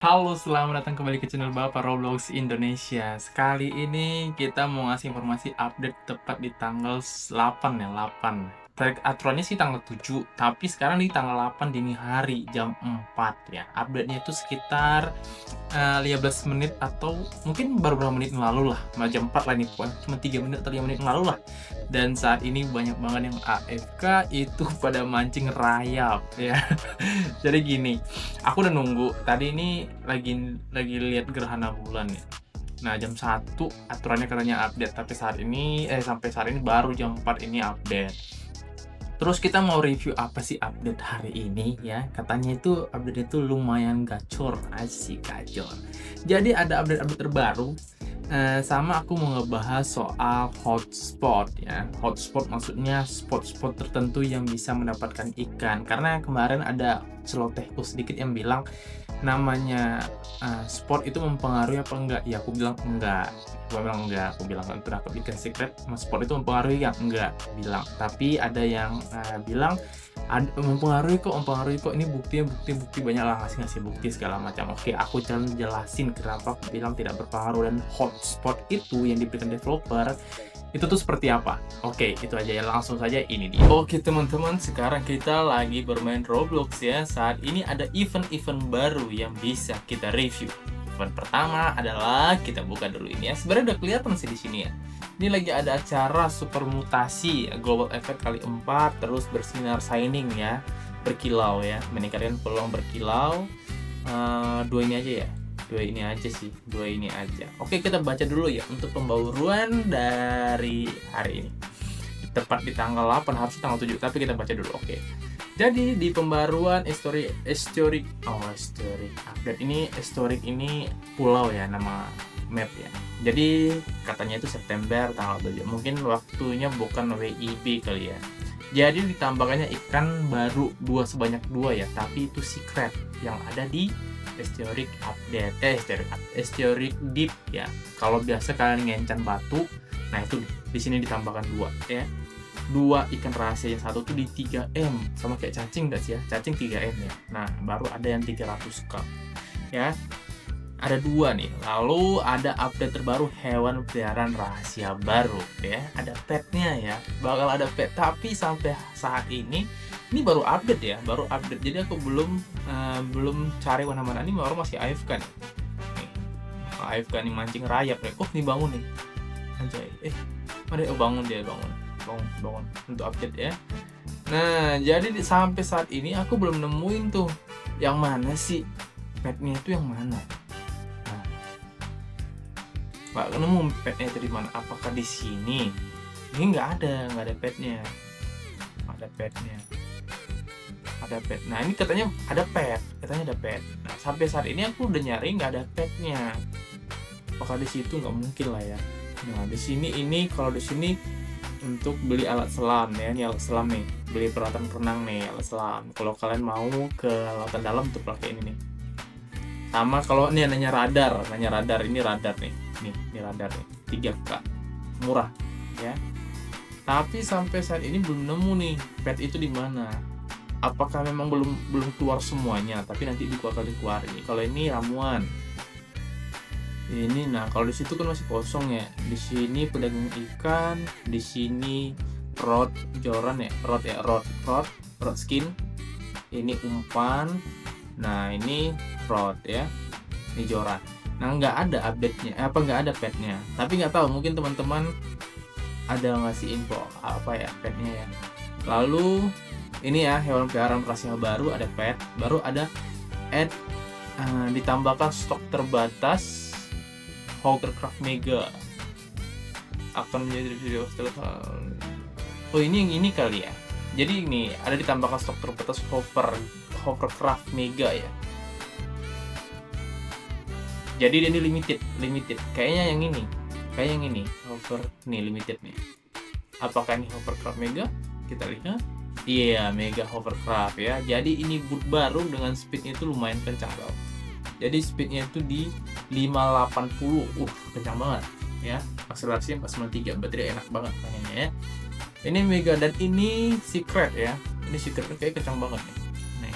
Halo, selamat datang kembali ke channel Bapak Roblox Indonesia. Sekali ini kita mau ngasih informasi update tepat di tanggal 8 ya, 8. Aturannya sih tanggal 7, tapi sekarang di tanggal 8 dini hari jam 4 ya. Update-nya itu sekitar 15 menit atau mungkin baru beberapa menit yang lalu lah. Jam 4 lah ini, pokoknya cuma 3 menit atau 5 menit yang lalu lah. Dan saat ini banyak banget yang AFK itu pada mancing rayap ya. Jadi gini, aku udah nunggu. Tadi ini lagi lihat gerhana bulan ya. Nah, jam 1 aturannya katanya update, tapi sampai saat ini baru jam 4 ini update. Terus kita mau review apa sih update hari ini ya. Katanya itu update itu lumayan gacor, asik gacor. Jadi ada update-update terbaru. Sama aku mau ngebahas soal hotspot ya. Hotspot maksudnya spot-spot tertentu yang bisa mendapatkan ikan. Karena kemarin ada celotehku sedikit yang bilang namanya spot itu mempengaruhi apa enggak? Ya aku bilang enggak. Aku bilang itu dapat ikan secret, spot itu mempengaruhi ya? Enggak, bilang. Tapi ada yang bilang mempengaruhi kok, ini bukti banyak lah, ngasih bukti segala macam. Oke, aku jelasin kenapa aku bilang tidak berpengaruh, dan hotspot itu yang diberikan developer itu tuh seperti apa. Oke, itu aja ya, langsung saja ini dia. Oke teman-teman, sekarang kita lagi bermain Roblox ya. Saat ini ada event-event baru yang bisa kita review. Event pertama adalah, kita buka dulu ini ya. Sebenarnya udah kelihatan sih di sini ya. Ini lagi ada acara super mutasi Global Effect kali 4, terus bersinar shining ya, berkilau ya, meningkatkan peluang berkilau. Dua ini aja ya, dua ini aja. Oke, kita baca dulu ya untuk pembaruan dari hari ini. Tepat di tanggal 8, harusnya tanggal 7, tapi kita baca dulu. Oke. Jadi di pembaruan historic update ini, historic ini pulau ya, nama map ya. Jadi katanya itu September tanggal 7. Mungkin waktunya bukan WIB kali ya. Jadi ditambahkannya ikan baru sebanyak 2 ya, tapi itu secret yang ada di historic deep ya. Kalau biasa kalian ngencan batu, nah itu di sini ditambahkan 2 ya. 2 ikan rahasia, yang satu tuh di 3M, sama kayak cacing enggak sih ya? Cacing 3M ya. Nah, baru ada yang 300 cup ya. Ada 2 nih. Lalu ada update terbaru hewan peliharaan rahasia baru ya. Ada petnya ya. Bakal ada pet, tapi sampai saat ini baru update ya, baru update. Jadi aku belum cari mana-mana, ini baru masih AFK nih. AFK nih, mancing rayap ya. Oh, nih bangun nih. Anjay. Bangun untuk update ya. Nah, jadi sampai saat ini aku belum nemuin tuh yang mana sih petnya itu, yang mana. Nggak nemu petnya itu di mana. Apakah di sini? Ini nggak ada petnya. Ada pet. Nah, ini katanya ada pet. Nah, sampai saat ini aku udah nyari nggak ada petnya. Apakah di situ? Nggak mungkin lah ya. Nah, di sini kalau di sini untuk beli alat selam ya, ini alat selam nih. Beli peralatan renang nih, alat selam. Kalau kalian mau ke lautan dalam untuk pakai ini nih. Sama kalau ini nanya radar, ini radar nih. Ini radar nih, 3K. Murah ya. Tapi sampai saat ini belum nemu nih pet itu di mana. Apakah memang belum keluar semuanya, tapi nanti bakal dikeluarin. Kalau ini ramuan. Ini, nah kalau di situ kan masih kosong ya. Di sini pedagang ikan, di sini rod joran ya, rod skin. Ini umpan. Nah, ini rod ya. Ini joran. Nah, nggak ada update-nya, nggak ada petnya. Tapi nggak tahu, mungkin teman-teman ada ngasih info apa ya petnya ya. Lalu ini ya, hewan peliharaan rahasia baru, ada pet, baru ada ditambahkan stok terbatas Hovercraft Mega akan menjadi video setelah. Oh, ini yang ini kali ya. Jadi ini ada ditambahkan stok terbatas Hovercraft Mega ya. Jadi ini limited. Kayaknya yang ini limited nih. Apakah ini Hovercraft Mega? Kita lihat. Iya, Mega Hovercraft ya. Jadi ini boot baru dengan speednya itu lumayan kencang loh. Jadi speednya itu di 580. Kencang banget ya. Akselerasinya 493. Baterai enak banget makanya ya. Ini Mega, dan ini secret ya. Ini secret kayak kencang banget nih. Nih.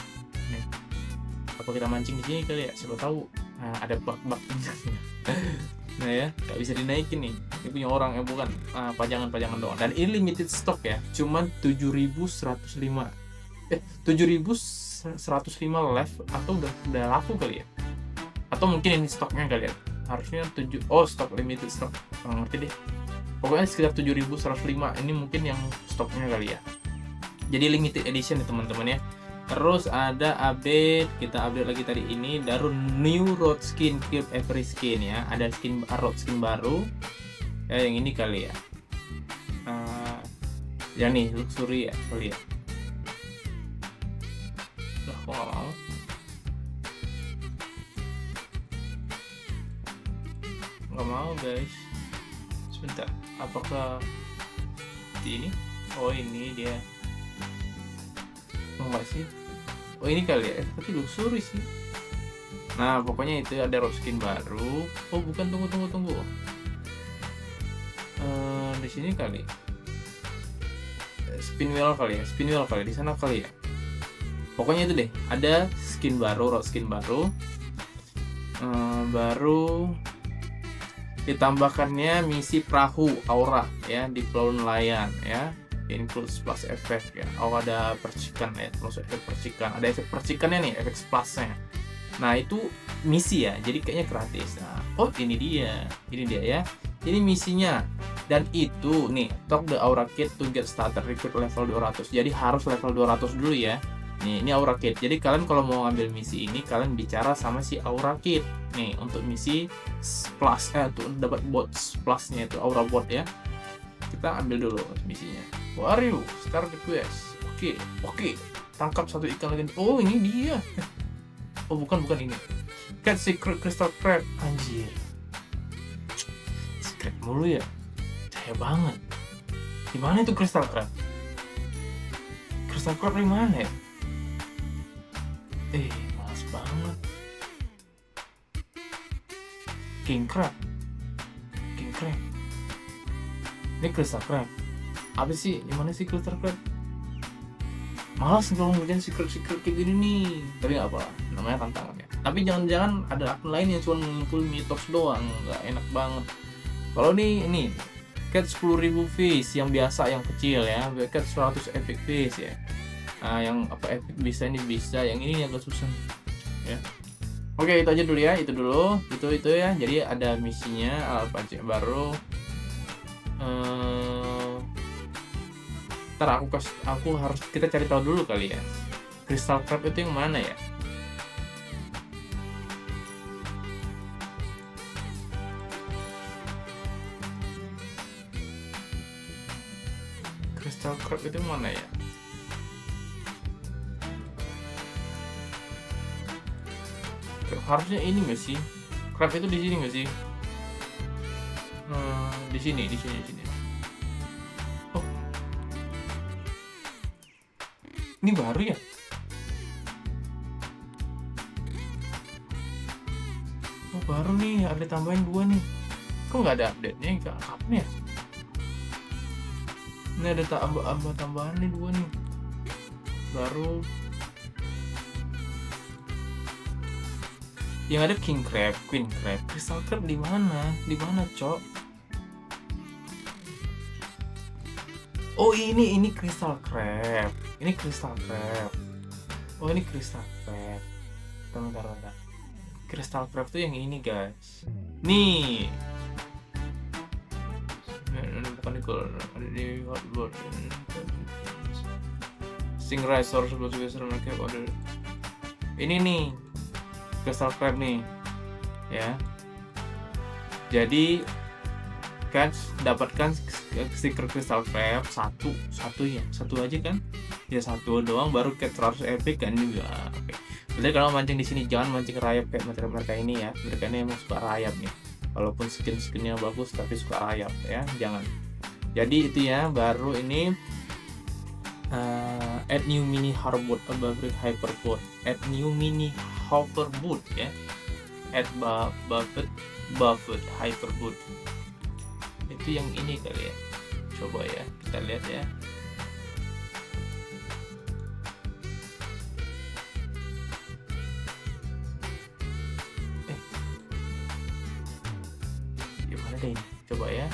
Apa kita mancing di sini kali ya, siapa tahu ada bak-bak. Nah ya, nggak bisa dinaikin nih, ini punya orang bukan, pajangan doang. Dan ini limited stock ya, cuman 7.105 left, atau udah laku kali ya, atau mungkin ini stoknya kali ya, harusnya stok limited stock, nggak ngerti deh, pokoknya sekitar 7.105 ini mungkin yang stoknya kali ya. Jadi limited edition ya teman-teman ya. Terus ada update, kita update lagi tadi ini baru new road skin, keep every skin ya. Ada road skin baru ya, yang ini kali ya. Ya nih luxury ya kali ya. Lah kok nggak mau? Nggak mau guys. Sebentar, apakah ini? Oh ini dia. Enggak sih, oh ini kali ya, tapi luxury sih. Nah pokoknya itu ada road skin baru. Oh bukan, tunggu. Di sini kali, spin wheel kali di sana kali ya. Pokoknya itu deh, ada skin baru, road skin baru. Baru ditambahkannya misi perahu aura ya di pulau nelayan ya. Includes plus efek ya. Oh ada percikan ya, termasuk efek percikan. Ada efek percikannya nih, efek splasnya. Nah itu misi ya, jadi kayaknya gratis. Nah, oh ini dia ya. Ini misinya. Dan itu nih, talk the aura kit to get started, recruit level 200. Jadi harus level 200 dulu ya. Nih, ini aura kit. Jadi kalian kalau mau ngambil misi ini, kalian bicara sama si aura kit. Nih, untuk misi plus tuh dapat bot plusnya itu aura bot ya. Kita ambil dulu misinya. Where are you? Start the quest. Oke. Tangkap satu ikan lagi. Oh, ini dia. Oh, bukan ini. Catch secret crystal crab. Anjir. Secret mulu ya. Cahaya banget. Di mana itu crystal crab? Crystal crab di mana ya? Malas banget. King crab. Ini crystal crab. Apa sih? Gimana sih crystal crab? Malas kalau ngerjain secret kayak gini nih. Tapi nggak apa, namanya tantangan ya. Tapi jangan-jangan ada akun lain yang cuma ngumpul mitos doang, nggak enak banget. Kalau ini cat 10.000 fish yang biasa, yang kecil ya. Cat 100 epic fish ya. Nah, yang apa epic bisa, yang ini agak susah ya. Oke, itu aja dulu ya, itu ya. Jadi ada misinya, pancing baru. Ntar aku harus kita cari tahu dulu kali ya. Crystal crab itu yang mana ya? Crystal crab itu yang mana ya? Harusnya ini nggak sih? Crab itu di sini nggak sih? Di sini. Oh, ini baru ya? Oh baru nih, ada tambahin 2 nih. Kok nggak ada update-nya? Kapan ya? Ini ada tambahan nih 2 nih. Baru. Yang ada king crab, queen crab, crystal crab di mana, cok? Oh ini crystal crab, Oh ini crystal crab. Bentar. Crystal crab tuh yang ini guys. Nih. Bukan di hotboard. Stingray source mereka order. Ini nih. Crystal crab nih ya. Jadi kan dapatkan stiker crystal crab satu aja kan ya, satu doang baru cat 100 epic kan juga. Oke. Jadi kalau mancing di sini jangan mancing rayap kayak mereka ini ya. Mereka ini emang suka rayap nih, walaupun skinnya bagus tapi suka rayap ya, jangan. Jadi itu ya, baru ini add new mini hoverboard above hyperboard. Add new mini hoverboard ya. Add buffet hyperboard. Itu yang ini kali ya. Coba ya, kita lihat ya. mana deh ini? Coba ya.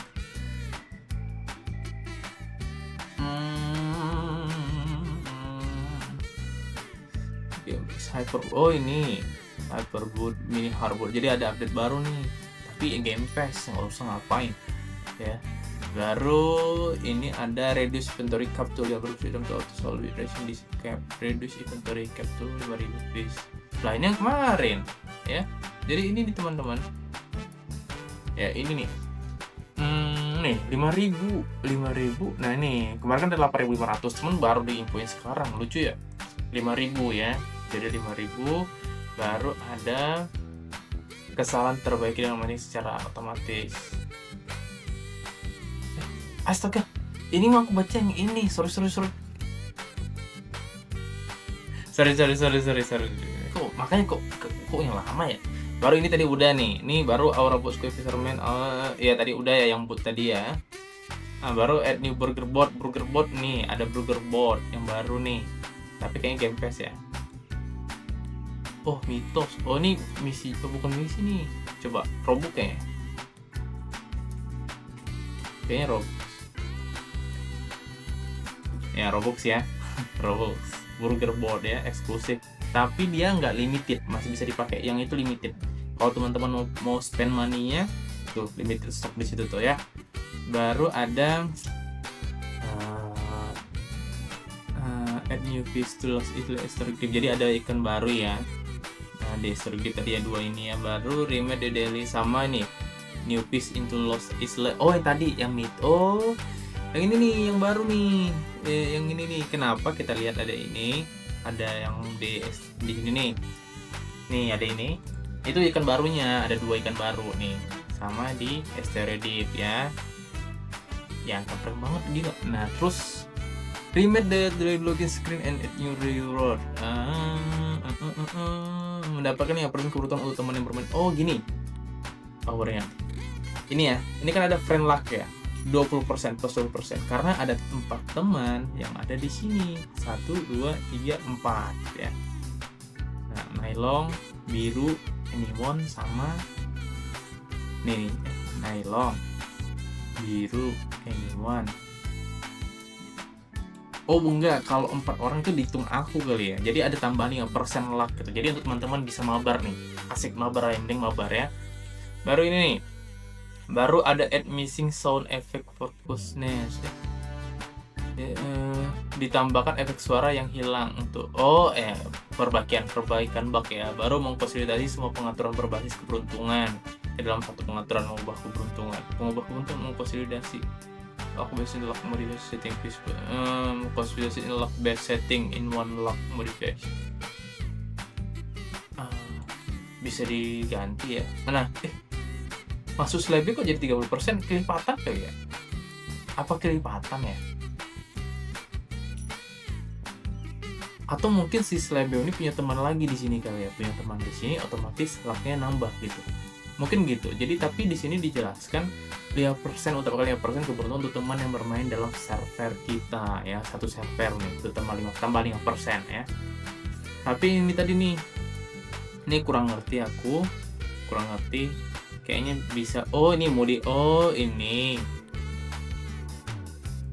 Hyper, oh ini Hyperboot Mini Harbor. Jadi ada update baru nih, tapi Game Pass, nggak usah ngapain ya. Baru ini ada reduce inventory cap to 50 freedom to auto solve ration this cap, reduce inventory cap to 5.000 piece. Lah ini yang kemarin ya. Jadi ini nih teman-teman ya, ini nih nih 5.000. Nah ini kemarin kan ada 8.500, cuman baru diinfoin sekarang, lucu ya. 5.000 ya, jadi 5.000. Baru ada kesalahan terbaiki dengan manik secara otomatis. Astaga, ini mau aku baca yang ini. Sorry. Kok makanya kok yang lama ya. Baru ini tadi udah nih. Ini baru Aura Box Fisherman. Ya tadi udah ya yang boot tadi ya. Nah, baru add new burger board nih. Ada burger board yang baru nih. Tapi kayaknya Game Pass ya. Oh, mitos. Oh, ini misi. Oh, bukan misi nih. Coba Robux kayaknya. Kayaknya Robux. Ya, Robux ya. Robux. Burger board ya, eksklusif. Tapi dia nggak limited, masih bisa dipakai. Yang itu limited. Kalau teman-teman mau spend money-nya, tuh limited stock di situ tuh ya. Baru ada add new piece to lost historic gift. Jadi ada ikan baru ya. Nah, di historic gift tadi ya 2 ini ya. Baru remake the daily sama nih. New piece into lost island. Oh, yang tadi yang meet. Oh, yang ini nih yang baru nih. Yang ini nih. Kenapa kita lihat ada ini? Ada yang di sini nih. Nih ada ini. Itu ikan barunya. Ada 2 ikan baru nih. Sama di Asteroid ya. Yang keren banget dia. Nah, terus remake the login screen and add new reward. Mendapatkan yang persen keberuntungan untuk teman yang bermain. Oh gini powernya. Ini ya. Ini kan ada friend luck ya. 20% plus 20%. Karena ada 4 teman yang ada di sini. 1, 2, 3, 4 ya. Nah, Nylon, biru, anyone sama nih. Nylon, biru, anyone. Oh enggak, kalau 4 orang itu dihitung aku kali ya. Jadi ada tambahan 5% luck gitu. Jadi untuk teman-teman bisa mabar nih. Asik mabar, yang penting mabar ya. Baru ini nih. Baru ada add missing sound effect focusness. Ditambahkan efek suara yang hilang untuk perbaikan bug ya. Baru mengkonsolidasi semua pengaturan berbasis keberuntungan ke dalam satu pengaturan mengubah keberuntungan. Pengubah keberuntungan mengkonsolidasi. Lock base in lock modification setting please. Konsolidasi in lock base setting in one lock modification. Bisa diganti ya. Mana? Masuk slabnya kok jadi 30%, kelipatan kali ya? Apa kelipatan ya? Atau mungkin si slabnya ini punya teman lagi di sini kali ya? Punya teman di sini, otomatis lucknya nambah gitu. Mungkin gitu. Jadi tapi di sini dijelaskan 5% untuk 5% keberuntungan untuk teman yang bermain dalam server kita ya. Satu server nih, itu tambah 5% ya. Tapi ini tadi nih. Ini kurang ngerti aku. Kayaknya bisa. Oh, ini mode. Oh, ini.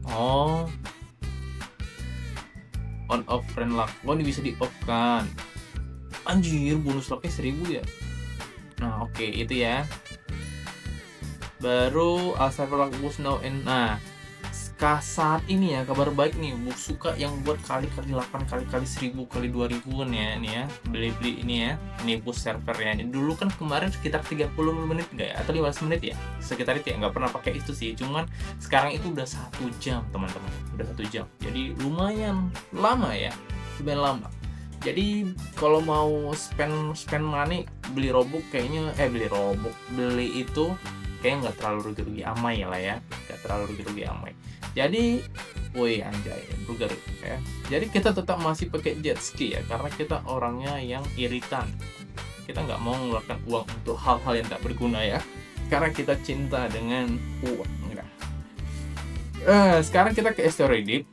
Oh. On off friend luck. Oh, ini bisa di off kan. Anjir, bonus lucknya 1000 ya. Nah, oke, itu ya. Baru server luck boost now and saat ini ya kabar baik nih, suka yang buat kali-kali 8 kali-kali 1000 kali 2000-an ya ini ya. Beli-beli ini ya. Ini boost servernya. Dulu kan kemarin sekitar 30 menit enggak ya? Atau 15 menit ya? Sekitar itu ya, nggak pernah pakai itu sih. Cuman sekarang itu udah 1 jam, teman-teman. Udah 1 jam. Jadi lumayan lama ya. Lumayan lama. Jadi kalau mau spend money beli Robux kayaknya beli itu kayaknya nggak terlalu rugi-rugi amai lah ya, nggak terlalu rugi-rugi amai. Jadi, woi anjay, burger ya. Jadi kita tetap masih pakai jet ski ya, karena kita orangnya yang iritan. Kita nggak mau mengeluarkan uang untuk hal-hal yang tak berguna ya, karena kita cinta dengan uang. Sekarang kita ke Asteroid Deep.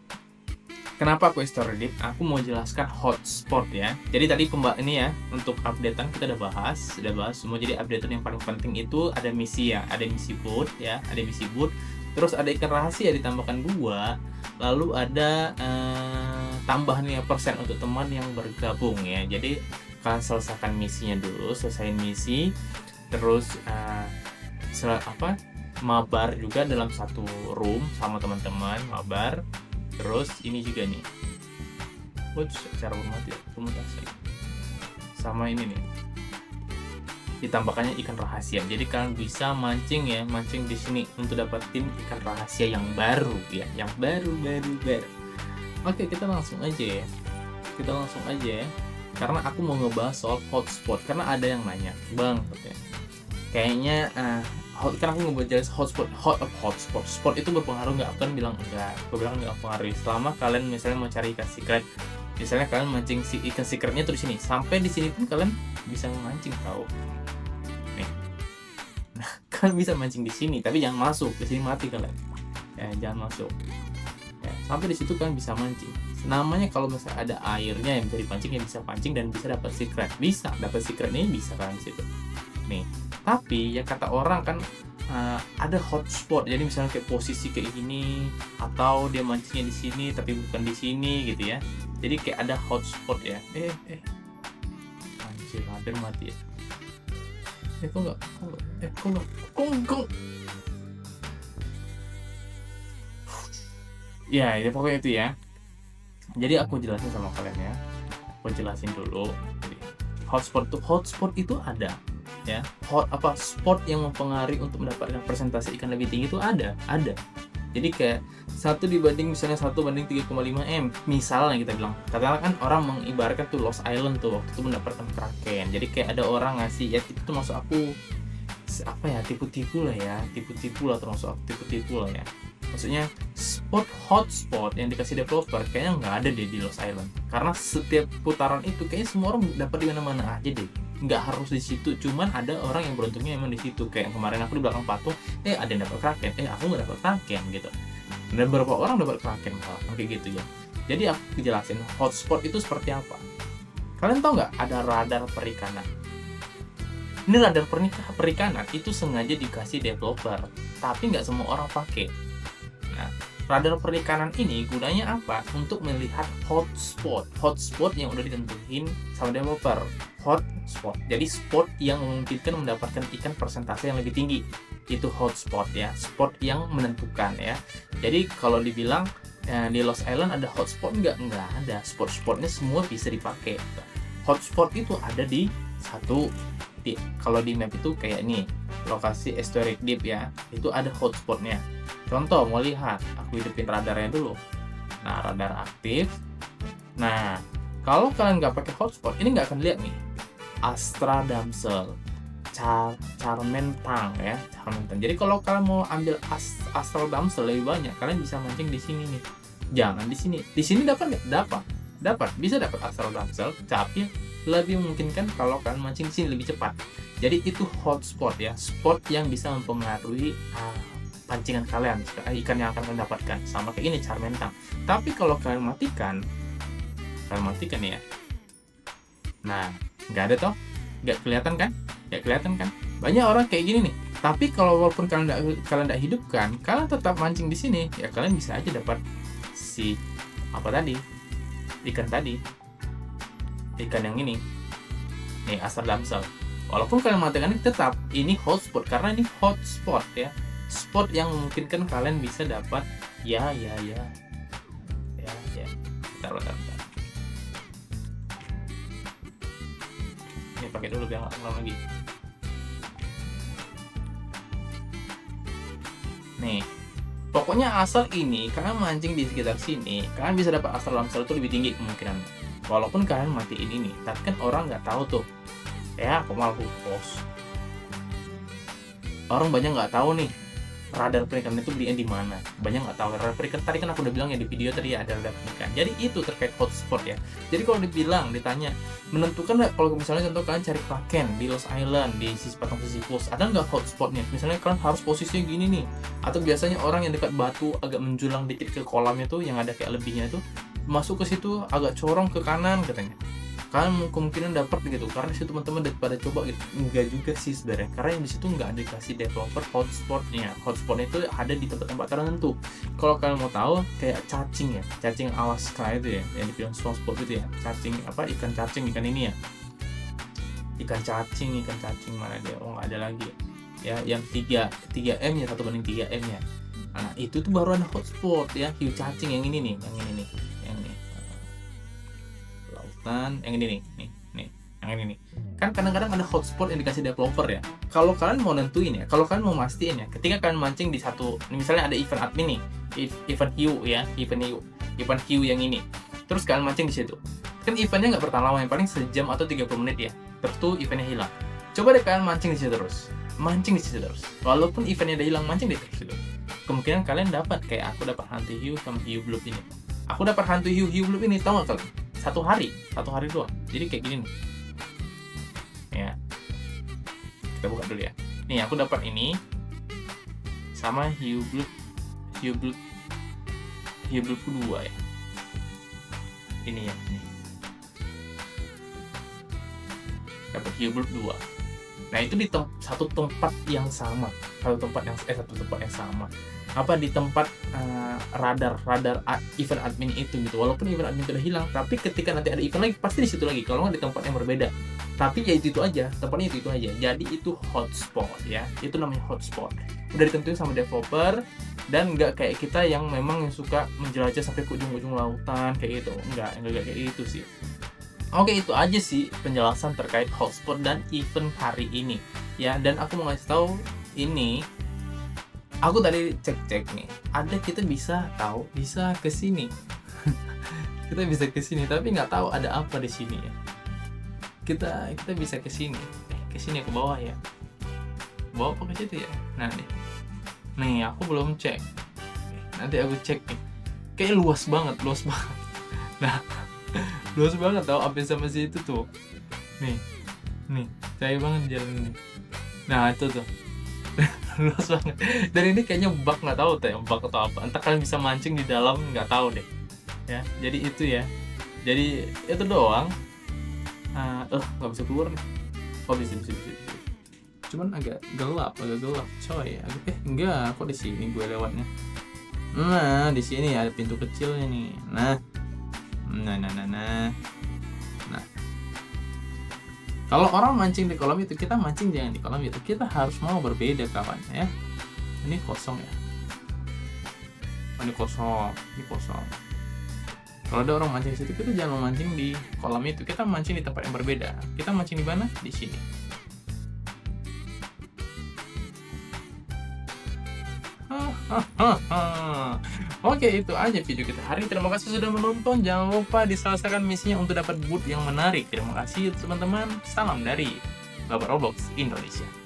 Kenapa aku story deep? Aku mau jelaskan hotspot ya. Jadi tadi ini ya, untuk updatean kita udah bahas semua. Jadi updatean yang paling penting itu ada misi ya, ada misi boot ya, ada misi boot. Terus ada ikan rahasia ditambahkan 2, lalu ada tambahan 5% untuk teman yang bergabung ya. Jadi kalian selesaikan misinya dulu, selesaiin misi, terus mabar juga dalam satu room sama teman-teman, mabar. Terus ini juga nih, cara bermutasi sama ini nih, ditambahkannya ikan rahasia. Jadi kalian bisa mancing di sini untuk dapetin ikan rahasia yang baru ya, yang baru. Oke, kita langsung aja ya, karena aku mau ngebahas soal hotspot. Karena ada yang nanya, bang, kayaknya karena aku ngebuat jelas hotspot spot itu berpengaruh nggak? Aku kan bilang enggak, aku bilang nggak pengaruh selama kalian misalnya mau cari ikan secret. Misalnya kalian mancing si ikan secretnya tuh di sini, sampai di sini pun kalian bisa mancing tahu nih. Nah, kalian bisa mancing di sini, tapi jangan masuk di sini, mati kalian ya, jangan masuk ya, sampai di situ kalian bisa mancing. Namanya kalau misalnya ada airnya yang bisa dipancing, yang bisa pancing dan bisa dapat secret, secretnya bisa kalian di situ nih. Tapi ya kata orang kan ada hotspot. Jadi misalnya kayak posisi kayak gini, atau dia mancingnya di sini tapi bukan di sini gitu ya. Jadi kayak ada hotspot ya. Anjir, hampir mati ya. Kok ya, itu pokoknya itu ya. Jadi aku jelasin sama kalian ya. Aku jelasin dulu. Jadi, hotspot itu ada ya. Spot yang mempengaruhi untuk mendapatkan persentase ikan lebih tinggi itu ada. Jadi kayak 1 dibanding misalnya 1 banding 3,5 M. Misalnya kita bilang, katakan kan orang mengibaratkan tuh Lost Island tuh waktu itu mendapatkan kraken. Jadi kayak ada orang ngasih ya, itu maksud aku tipu-tipu lah ya, termasuk aku tipu-tipu lah ya. Maksudnya hotspot yang dikasih developer kayaknya nggak ada deh di Lost Island, karena setiap putaran itu kayaknya semua orang dapat di mana-mana aja deh, nggak harus di situ. Cuman ada orang yang beruntungnya emang di situ, kayak kemarin aku di belakang patung, ada yang dapat kraken, aku nggak dapat kraken gitu, dan beberapa orang dapat kraken malah kayak gitu ya. Jadi aku jelasin hotspot itu seperti apa. Kalian tahu nggak ada radar perikanan? Ini radar perikanan itu sengaja dikasih developer, tapi nggak semua orang pakai. Nah, radar perikanan ini gunanya apa? Untuk melihat hotspot yang udah ditentuin sama developer. Hotspot, jadi spot yang memungkinkan mendapatkan ikan persentase yang lebih tinggi. Itu hotspot ya, spot yang menentukan ya. Jadi kalau dibilang di Lost Island ada hotspot, nggak ada. Spotnya semua bisa dipakai. Hotspot itu ada di kalau di map itu kayak ini, lokasi Historic Deep ya, itu ada hotspotnya. Contoh, mau lihat, aku hidupin radarnya dulu. Nah, radar aktif. Nah, kalau kalian nggak pakai hotspot, ini nggak akan lihat nih Astra Damsel, Charmentang ya, Charmentang. Jadi kalau kalian mau ambil Astra Damsel lebih banyak, kalian bisa mancing di sini nih. Jangan di sini. Di sini dapat nggak? Bisa dapat Astra Damsel, tapi lebih memungkinkan kalau kalian mancing di sini lebih cepat. Jadi itu hotspot ya, spot yang bisa mempengaruhi pancingan kalian, ikan yang akan mendapatkan. Sama kayak ini Charmentang. Tapi kalau kalian matikan ya. Nah, nggak ada toh, nggak kelihatan kan? Banyak orang kayak gini nih. Tapi kalau walaupun kalian nggak hidupkan, kalian tetap mancing di sini, ya kalian bisa aja dapat si ikan yang ini nih, Astra Damsel. Walaupun kalian matikan ini, tetap ini hotspot, karena ini hotspot ya, spot yang memungkinkan kalian bisa dapat ya. Bentar. Ini pakai dulu biar nggak lama lagi. Nih, pokoknya asal ini kalian mancing di sekitar sini, kalian bisa dapat Astra Damsel itu lebih tinggi kemungkinan. Walaupun kalian matiin ini, tapi kan orang nggak tahu tuh. Ya, aku malah post. Orang banyak nggak tahu nih radar perikanan itu belinya di mana. Banyak nggak tahu radar perikanan. Tadi kan aku udah bilang ya di video tadi ya, ada radar perikanan. Jadi itu terkait hotspot ya. Jadi kalau ditanya menentukan nggak, kalau misalnya contoh kalian cari kraken di Lost Island, di patung Sisyphus, ada nggak hotspotnya? Misalnya kalian harus posisinya gini nih, atau biasanya orang yang dekat batu agak menjulang dikit ke kolamnya tuh, yang ada kayak lebihnya tuh, masuk ke situ agak corong ke kanan katanya, kalian kemungkinan dapat gitu, karena di situ teman-teman daripada coba gitu. Enggak juga sih sebenarnya, karena di situ nggak ada dikasih developer hotspotnya. Hotspotnya itu ada di tempat-tempat tertentu. Kalau kalian mau tahu, kayak cacing ya, cacing Alaska itu ya, yang dibilang SpongeBob itu ya, cacing apa, ikan cacing, ikan ini ya, ikan cacing mana dia, oh nggak ada lagi ya, yang 3M ya, 1:3M ya. Nah itu tuh baru ada hotspot ya, hiu cacing yang ini nih, yang ini nih, yang ini lautan, yang ini nih, yang ini nih. Kan kadang-kadang ada hotspot yang dikasih developer ya. Kalau kalian mau nentuin ya, kalau kalian mau mastiin ya, ketika kalian mancing di satu, misalnya ada event admin nih, event hiu ya, event hiu yang ini, terus kalian mancing di situ, kan eventnya nggak bertahan lama, yang paling sejam atau 30 menit ya, terus tuh eventnya hilang. Coba deh kalian mancing di situ terus, walaupun eventnya udah hilang, mancing di situ, kemungkinan kalian dapat. Kayak aku dapat hantu hiu sama hiu bloop ini. Aku dapat hantu hiu bloop ini, tau gak kalian? Satu hari doang. Jadi kayak gini nih ya, kita buka dulu ya. Nih aku dapat ini sama hiu bloop 2 ya, ini ya, ini dapat hiu bloop 2. Nah itu di satu tempat yang sama, satu tempat yang sama, apa, di tempat radar event admin itu gitu. Walaupun event admin itu udah hilang, tapi ketika nanti ada event lagi pasti di situ lagi, kalau nggak di tempat yang berbeda. Tapi ya itu aja, tempatnya itu aja. Jadi itu hotspot ya, itu namanya hotspot. Udah ditentuin sama developer, dan nggak kayak kita yang memang yang suka menjelajah sampai ke ujung-ujung lautan kayak gitu. Nggak kayak gitu sih. Oke, itu aja sih penjelasan terkait hotspot dan event hari ini ya. Dan aku mau ngasih tahu ini, aku tadi cek nih, ada kita bisa ke sini. Kita bisa ke sini, tapi nggak tahu ada apa di sini ya. Kita bisa ke sini. Ke sini ke bawah ya. Bawah apa ke situ ya? Nah nih aku belum cek. Nanti aku cek nih. Kayak luas banget. Nah, luas banget tau, sampai sama situ tuh. Nih, cair banget jalan ini. Nah itu tuh. Luas banget. Dan ini kayaknya bug, nggak tahu bug atau apa. Entah kalian bisa mancing di dalam, nggak tahu deh. Ya, jadi itu ya. Jadi itu doang. Nggak bisa keluar nih. Oh bisa. Cuman agak gelap coy. Enggak, kok di sini gue lewatnya. Nah, di sini ada pintu kecilnya nih. Nah. Kalau orang mancing di kolam itu, kita mancing jangan di kolam itu. Kita harus mau berbeda kawan ya. Ini kosong ya. Ini kosong. Kalau ada orang mancing di situ, kita jangan mancing di kolam itu. Kita mancing di tempat yang berbeda. Kita mancing di mana? Di sini. Oke, itu aja video kita hari ini. Terima kasih sudah menonton. Jangan lupa diselesaikan misinya untuk dapat boot yang menarik. Terima kasih teman-teman. Salam dari Bapak Roblox Indonesia.